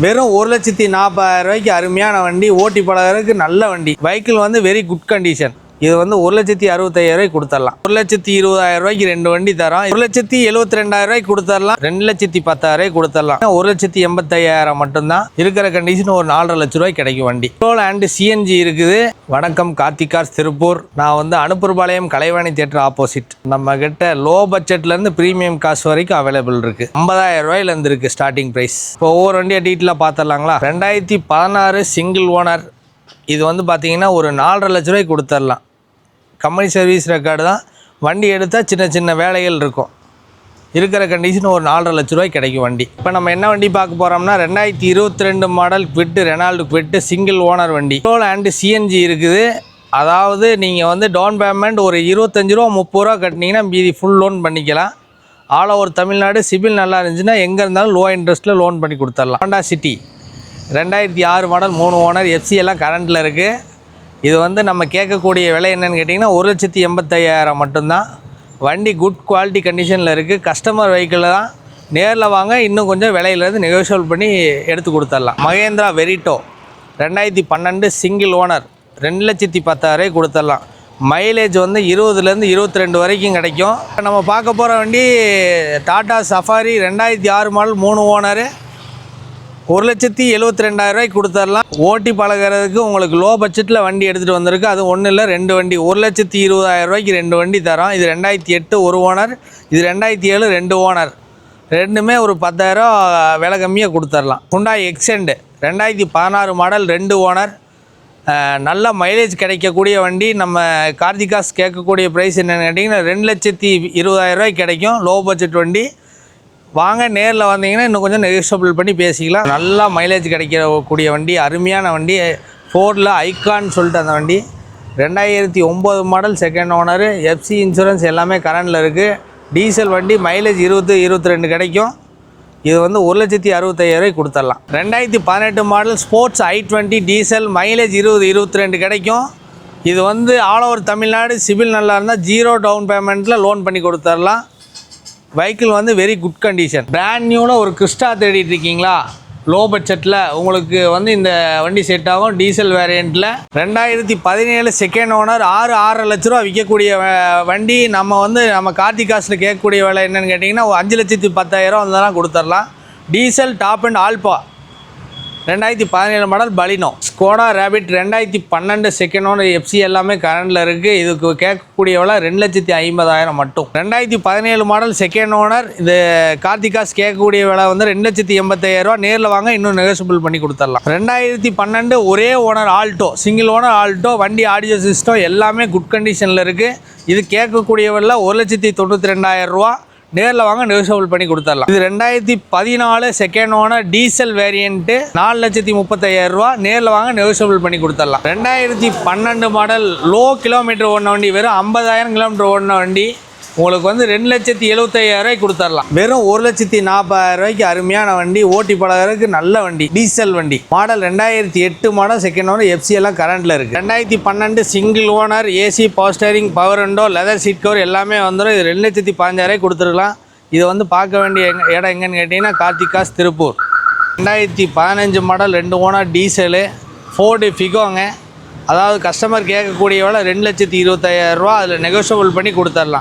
வெறும் 1,40,000 அருமையான வண்டி. ஓட்டி பழகிறதுக்கு நல்ல வண்டி. வெஹிக்கிள் வந்து வெரி குட் கண்டிஷன். இது வந்து 1,65,000 கொடுத்துடலாம். 1,20,000 ரெண்டு வண்டி தரோம். 1,72,000 கொடுத்துடலாம். 2,10,000 கொடுத்துடலாம். 1,85,000 மட்டும்தான். இருக்கிற கண்டிஷன் ஒரு 4,50,000 லட்ச கிடைக்கும் வண்டி. பெட்ரோல் அண்ட் சிஎன்ஜி இருக்குது. வணக்கம், கார்த்திக் கார்ஸ் திருப்பூர். நான் வந்து அனுப்பூர்பாளையம் கலைவாணி தியேட்டர் ஆப்போசிட். நம்ம கிட்ட லோ பட்ஜெட்ல இருந்து பிரீமியம் காசு வரைக்கும் அவைலபிள் இருக்கு. 50,000 இருந்து இருக்கு ஸ்டார்டிங் பிரைஸ். இப்போ ஒவ்வொரு வண்டியை டீட்டெயிலாக பார்த்துடலாங்களா? 2016 சிங்கிள் ஓனர். இது வந்து பார்த்தீங்கன்னா ஒரு 4,50,000 லட்ச கொடுத்துடலாம். கம்பெனி சர்வீஸ் ரெக்கார்டு தான். வண்டி எடுத்தால் சின்ன சின்ன வேலைகள் இருக்கும். இருக்கிற கண்டிஷன் ஒரு 4,50,000 லட்ச கிடைக்கும் வண்டி. இப்போ நம்ம என்ன வண்டி பார்க்க போகிறோம்னா 2022 model Kwid, Renault Kwid, single owner வண்டி. பெட்ரோல் அண்ட் சிஎன்ஜி இருக்குது. அதாவது நீங்கள் வந்து டவுன் பேமெண்ட் ஒரு 25 ரூபா 30 ரூபா கட்டினீங்கன்னா மீதி ஃபுல் லோன் பண்ணிக்கலாம். All over Tamil Nadu. சிபில் நல்லா இருந்துச்சுன்னா எங்கே இருந்தாலும் லோ இன்ட்ரெஸ்ட்டில் லோன் பண்ணி கொடுத்துடலாம். Honda City 2006 model 3 owner. FC எல்லாம் கரண்ட்டில் இருக்குது. இது வந்து நம்ம கேட்கக்கூடிய விலை என்னென்னு கேட்டிங்கன்னா 1,85,000 மட்டும்தான். வண்டி குட் குவாலிட்டி கண்டிஷனில் இருக்குது. கஸ்டமர் வெஹிக்கிள் தான். நேரில் வாங்க, இன்னும் கொஞ்சம் விலையிலேருந்து நெகோஷியபிள் பண்ணி எடுத்து கொடுத்துடலாம். மகேந்திரா வெரிட்டோ 2012 சிங்கிள் ஓனர் 2,10,000 கொடுத்துடலாம். மைலேஜ் வந்து 20லேருந்து 22 வரைக்கும் கிடைக்கும். நம்ம பார்க்க போகிற வண்டி டாடா சஃபாரி 2006 மாடல் 3 ஓனர் 1,72,000 கொடுத்துடலாம். ஓட்டி பழகிறதுக்கு உங்களுக்கு லோ பட்ஜெட்டில் வண்டி எடுத்துகிட்டு வந்திருக்கு. அது ஒன்றும் இல்லை, 2 வண்டி. 1,20,000 ரெண்டு வண்டி தரோம். இது 2008 ஒரு ஓனர், இது 2007 2 ஓனர். ரெண்டுமே ஒரு 10,000 விலை கம்மியாக கொடுத்துடலாம். Hyundai Xcent 2016 model 2 owner. நல்ல மைலேஜ் கிடைக்கக்கூடிய வண்டி. நம்ம கார்த்திகாஸ் கேட்கக்கூடிய ப்ரைஸ் என்னென்னு கேட்டிங்கன்னா 2,20,000 கிடைக்கும். லோ பட்ஜெட் வண்டி. வாங்க, நேரில் வந்தீங்கன்னா இன்னும் கொஞ்சம் நெகோஷியபிள் பண்ணி பேசிக்கலாம். நல்லா மைலேஜ் கிடைக்கக்கூடிய வண்டி, அருமையான வண்டி. ஃபோர்டில் ஐகான் சொல்லிட்டு அந்த வண்டி 2009 model second owner. FC insurance எல்லாமே கரண்டில் இருக்குது. டீசல் வண்டி. மைலேஜ் 20-22 கிடைக்கும். இது வந்து 1,65,000 கொடுத்துடலாம். 2018 model sports i20 diesel. Mileage 20-22 கிடைக்கும். இது வந்து ஆல் ஓவர் தமிழ்நாடு. சிபில் நல்லா இருந்தால் 0 டவுன் பேமெண்ட்டில் லோன் பண்ணி கொடுத்துடலாம். வெஹிக்கிள் வந்து வெரி குட் கண்டிஷன். பிராண்ட் நியூவில் ஒரு கிறிஸ்டா தேடிட்டு இருக்கீங்களா? லோ பட்ஜெட்டில் உங்களுக்கு வந்து இந்த வண்டி செட் ஆகும். டீசல் வேரியண்ட்டில் 2017 செகண்ட் ஓனர் 6-6.5 லட்ச ரூபா விற்கக்கூடிய வண்டி. நம்ம கார்த்திகாஸில் கேட்கக்கூடிய விலை என்னென்னு கேட்டிங்கன்னா 5,10,000 வந்தெல்லாம் கொடுத்துடலாம். Diesel top and alpha 2017 model Baleno. Skoda Rapid 2012 second owner. FC எல்லாமே கரண்டில் இருக்குது. இதுக்கு கேட்கக்கூடிய விலை 2,50,000 மட்டும். 2017 மாடல் செகண்ட் ஓனர். இது கார்த்திகாஸ் கேட்கக்கூடிய விலை வந்து 2,80,000. நேரில் வாங்க, இன்னும் நெகோஷியபிள் பண்ணி கொடுத்துடலாம். 2012 ஒரே owner Alto, single owner Alto. வண்டி ஆடியோ சிஸ்டம் எல்லாமே குட் கண்டிஷனில் இருக்குது. இது கேட்கக்கூடிய விலை 1,92,000. நேரில் வாங்க, நெகோஷியபிள் பண்ணி கொடுத்துடலாம். இது 2014 செகண்ட் ஓனர் டீசல் வேரியண்ட்டு 4,30,000. நேரில் வாங்க, நெகோஷியபிள் பண்ணி கொடுத்துடலாம். 2012 மாடல் லோ கிலோமீட்டர் ஓடின வண்டி. வெறும் 50,000 கிலோமீட்டர் ஓடின வண்டி. உங்களுக்கு வந்து 2,75,000 கொடுத்துடலாம். வெறும் 1,40,000 அருமையான வண்டி. ஓட்டி பழகிறதுக்கு நல்ல வண்டி. டீசல் வண்டி. Model 2008 model second owner. FC எல்லாம் கரண்டில் இருக்குது. 2012 single owner. AC, power steering, power window, leather seat cover எல்லாமே வந்துடும். இது 2,15,000 கொடுத்துருக்கலாம். இது வந்து பார்க்க வேண்டிய இடம் எங்கன்னு கேட்டிங்கன்னா Karthikas Tiruppur. 2015 model 2 owner diesel. Ford ஃபிகோங்க. அதாவது கஸ்டமர் கேட்கக்கூடிய விலை 2,20,000. அதில் நெகோஷியபிள் பண்ணி கொடுத்துடலாம்.